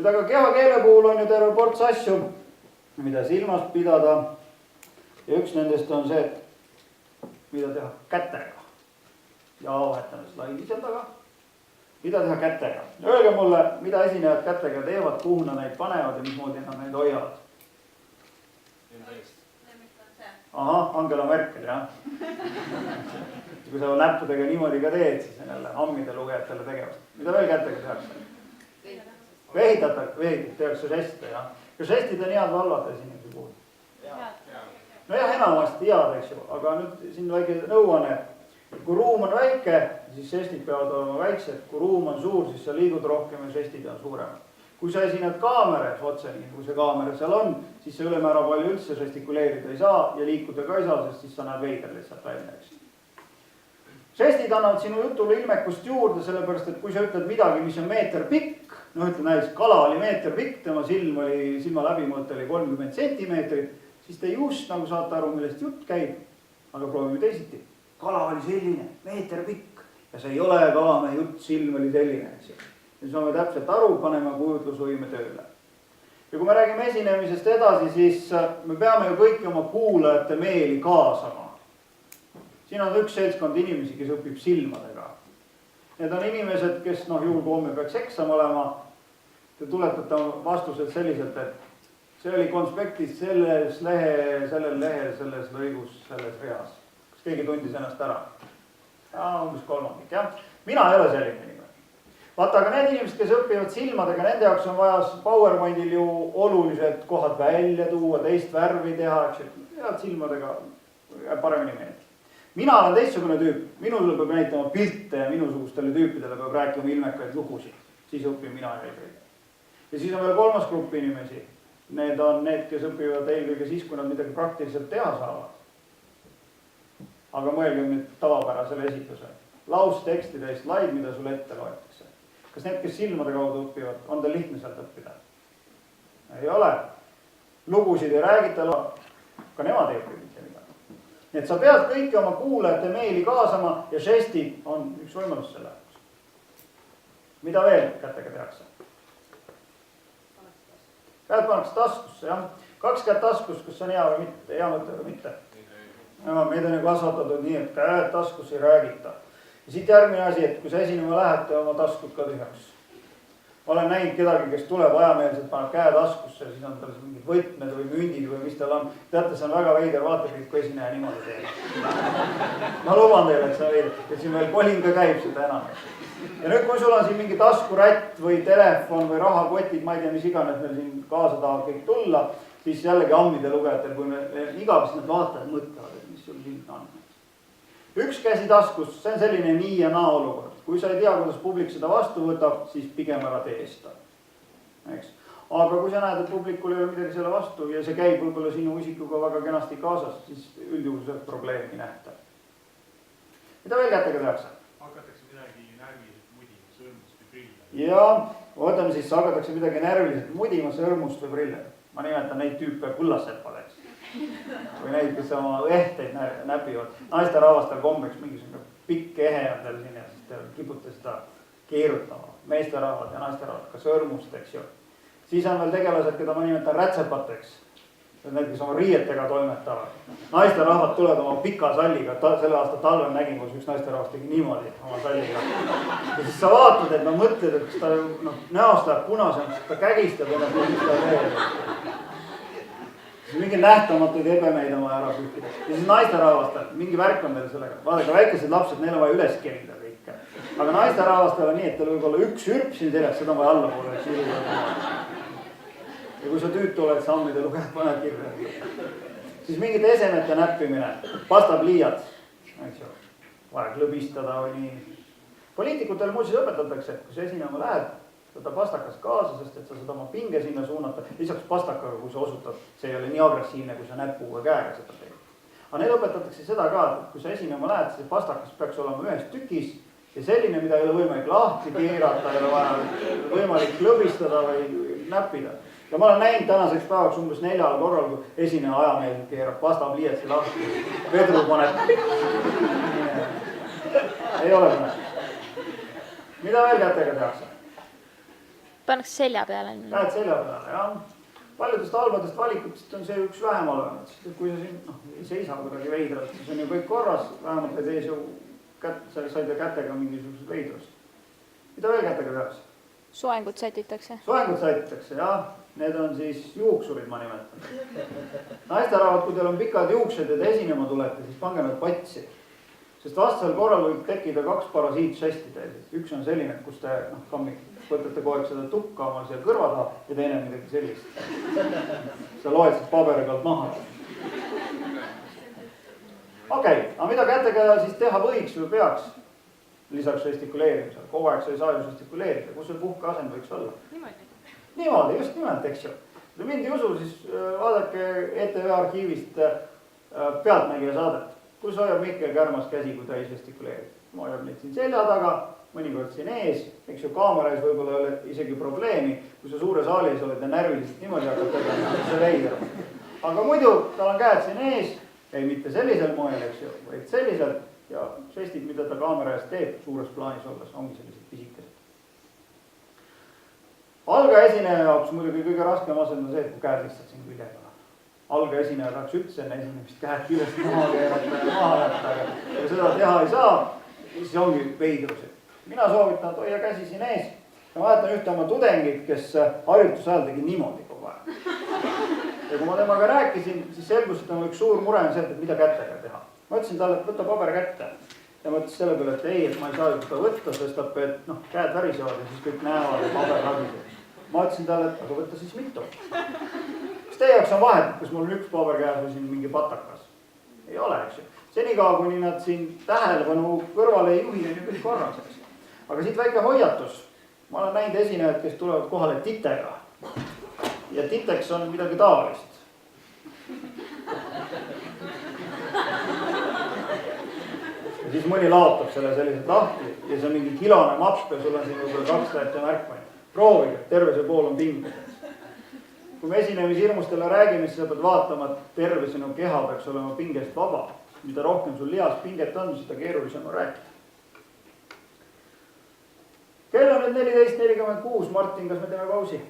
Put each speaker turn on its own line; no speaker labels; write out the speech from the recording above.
Nüüd aga kehakeele puhul on ju terve ports asju, mida silmas pidada. Ja üks nendest on see, mida teha kätega. Ja vahetame slaidi seal taga. Mida teha kätega? Öelge mulle, mida esinejad kätega teevad, kuhu nad neid panevad ja mismoodi nad neid hoiavad. Ahah, Angela Merkel, jah. Kui sa näppudega niimoodi ka teed, siis on jälle hammide lugejatele tegevust. Mida veel kätega tehakse? Vehitatakse, tehakse žeste, jah. Ja žestid on head valvata esinemise puhul. No jah, enamasti head, eks ju, aga nüüd siin väike nõuanne. Kui ruum on väike, siis žestid peavad olema väiksed. Kui ruum on suur, siis sa liigud rohkem ja žestid on suuremad. Kui sa esined kaameras otse, nii kui see kaamera seal on, siis sa ülemäära palju üldse žestikuleerida ei saa ja liikuda ka ei saa, sest siis sa näed veider lihtsalt välja, eks. Žestid annavad sinu jutule ilmekust juurde, sellepärast, et kui sa ütled midagi, mis on meeter pikk, no ütle näiteks kala oli meeter pikk, tema silma läbimõõt oli 30 sentimeetrit, siis te just nagu saate aru, millest jutt käib, aga proovime teisiti. Kala oli selline, meeter pikk ja see ei ole kalamehe jutt, silm oli selline, eks ju. Ja siis me täpselt aru paneme kujutlusvõime tööle. Ja kui me räägime esinemisest edasi, siis me peame ju kõiki oma kuulajate meeli kaasama. Siin on üks seltskond inimesi, kes õpib silmadega. Need on inimesed, kes juhul kui homme peaks eksam olema, te tuletate vastused selliselt, et see oli konspektis sellel lehel, selles lõigus, selles reas. Kas keegi tundis ennast ära? Ja, umbes kolmandik, jah. Mina ei ole selline inimene. Vaata, aga need inimesed, kes õpivad silmadega, nende jaoks on vaja PowerPointil ju olulised kohad välja tuua, teist värvi teha, eks silmadega paremini meeldi. Mina olen teistsugune tüüp, minul peab näitama pilte ja minusugustele tüüpidele peab rääkima ilmekaid lugusid, siis õpin mina eelkõige. Ja siis on veel kolmas grupp inimesi, need on need, kes õpivad eelkõige siis, kui nad midagi praktiliselt teha saavad. Aga mõelgem nüüd tavapärasele esitlusele. Laustekstide slaid, mida sulle ette loetakse. Kas need, kes silmade kaudu õpivad, on teil lihtne sealt õppida? Ei ole. Lugusid ei räägita, ka nemad ei õpi mitte midagi. Nii et sa pead kõiki oma kuulajate meeli kaasama ja žestid on üks võimalus selle. Mida veel kätega tehakse? Käed pannakse taskusse, jah. 2 käed taskus, kas see on hea või mitte, hea mõte või mitte. Meid on ju kasvatatud nii, et käed taskus ei räägita. Ja siit järgmine asi, et kui sa esinema lähete, oma taskud ka tühjaks. Olen näinud kedagi, kes tuleb ajameelselt, paneb käe taskusse ja siis on tal mingid võtmed või mündid või mis tal on. Teate, see on väga veider, vaatage, kui esineja niimoodi teeb. Ma luban teile, et see on veider. Ja siin veel kolin ka käib seda enam. Ja nüüd, kui sul on siin mingi taskurätt või telefon või rahakotid, ma ei tea, mis iganes meil siin kaasa tahab kõik tulla, siis jällegi ammide lugejatel, kui me igavesti need vaatajad mõtlevad, et mis sul siin on. Üks käsi taskus, see on selline nii ja naa olukord. Kui sa ei tea, kuidas publik seda vastu võtab, siis pigem ära tee seda. Aga kui sa näed, et publikul ei ole midagi selle vastu ja see käib võib-olla sinu isikuga väga kenasti kaasas, siis üldjuhul see probleemi nähta. Mida veel kätega tehakse?
Hakatakse midagi närviliselt mudima, sõrmust või prille.
Ja, võtame siis, hakatakse midagi närviliselt mudima, sõrmust või prille. Ma nimetan neid tüüpe kullassepadeks. Või neid, kes oma ehteid näpivad. Naiste rahvastel kombeks mingisugune pikk ehe on teil siin ja siis te kipute seda keerutama. Meeste rahvad ja naiste rahvad, ka sõrmust, eks ju. Siis on veel tegelased, keda ma nimetan rätsepateks. Need, kes oma riietega toimetavad. Naiste rahvad tulevad oma pika salliga. Selle aasta talvel nägin, kus üks naiste rahvas tegi niimoodi oma salliga. Ja siis sa vaatad, et mõtled, et kas ta näost läheb punasemaks, ta kägistab ennast, mis ta teeb. Mingi nähtamatuid ebemeid on vaja ära pühkida. Ja siis naiste rahvastel, mingi värk on teil sellega. Vaadake, väikesed lapsed, neil on vaja üles kerida kõike. Aga naiste rahvastel on nii, et teil võib olla üks hürp siin seljas, seda on vaja alla poole. Ja kui sa tüütu oled sammide lugejad, paned kirja. Siis mingid esemete näppimine, pastapliiad, vaja klõbistada või nii. Poliitikutel muuseas õpetatakse, et kui sa esinema lähed, võta pastakas kaasa, sest et sa saad oma pinge sinna suunata. Lisaks pastakaga, kui sa osutad, see ei ole nii agressiivne, kui sa näpuga käega seda teed. Aga neil õpetatakse seda ka, et kui sa esinema lähed, siis pastakas peaks olema ühes tükis ja selline, mida ei ole võimalik lahti keerata, ei ole vaja võimalik klõbistada või näppida. Ja ma olen näinud tänaseks päevaks umbes 4 korral, kui esineja ajameelselt keerab pastapliiatsi lahti. Vedru paneb. Ei ole mõne. Mida veel kätega tehakse?
pannakse selja peale.
Käed selja peale, jah. Paljudest halbadest valikutest on see üks vähem halvemad. Kui sa siin ei seisa kuidagi veidralt, siis on ju kõik korras, vähemalt ei tee su said kätega mingisugused veidrust. Mida veel kätega tehakse?
Soengut sätitakse.
Soengut sätitakse, jah. Need on siis juuksurid, ma nimetan. Naisterahvad, kui teil on pikad juuksed ja te esinema tulete, siis pange nad patsi. Sest vastasel korral võib tekkida 2 parasiitšesti teil. Üks on selline, kus te võtate kogu aeg seda tukka omal siia kõrva taha ja teine midagi sellist. Sa loed siis paberi pealt maha. Okei, aga mida kätega siis teha võiks või peaks lisaks žestikuleerimisel? Kogu aeg sa ei saa ju žestikuleerida. Kus see puhkeasend võiks olla? Niimoodi, just nimelt, eks ju. Kui mind ei usu, siis vaadake ETV arhiivist Pealtnägija saadet, kus hoiab Mikkel Kärmas käsi, kui ta ei žestikuleeri. Ma hoiab neid siin selja taga, mõnikord siin ees, eks ju, kaamera ees võib-olla ei ole isegi probleemi, kui sa suure saali ees oled ja närviliselt niimoodi hakkad tegema, see veider. Aga muidu tal on käed siin ees, ei mitte sellisel moel, eks ju, vaid selliselt ja žestid, mida ta kaamera ees teeb, suures plaanis olles, ongi sellised pisikesed. Algaesineja jaoks muidugi kõige raskem asend on see, et kui käed lihtsalt siin küljega on. Algaesineja tahaks üldse enne esinemist käed küljest maha keerata ja maha jätta, aga kui seda teha ei saa, siis ongi veidrus. Mina soovitan, et hoia käsi siin ees. Ja ma mäletan ühte oma tudengit, kes harjutuse ajal tegi niimoodi kogu aeg. Ja kui ma temaga rääkisin, siis selgus, et on üks suur mure on see, et mida kätega teha. Ma ütlesin talle, et võta paber kätte. Ja mõtles selle peale, et ei, et ma ei saa seda võtta, sest et käed värisevad ja siis kõik näevad ja paber lagiseb. Ma ütlesin talle, et aga võtta siis mitu. Kas teie jaoks on vahet, kas mul on üks paber käes või siin mingi patakas? Ei ole, eks ju. Senikaua, kuni nad siin tähelepanu kõrvale ei juhi, on ju kõik korras. Aga siit väike hoiatus. Ma olen näinud esinejad, kes tulevad kohale titega. Ja titeks on midagi taolist. Ja siis mõni laotab selle selliselt lahti ja see on mingi kilone mapp ja sul on siin võib-olla 2 tähte märkmaid. Proovige, terve see pool on pinges. Kui me esinemishirmustele räägime, siis sa pead vaatama, et terve sinu keha peaks olema pingest vaba. Mida rohkem sul lihas pinget on, seda keerulisem on rääkida. Kell on nüüd 14.46. Martin, kas me teeme pausi?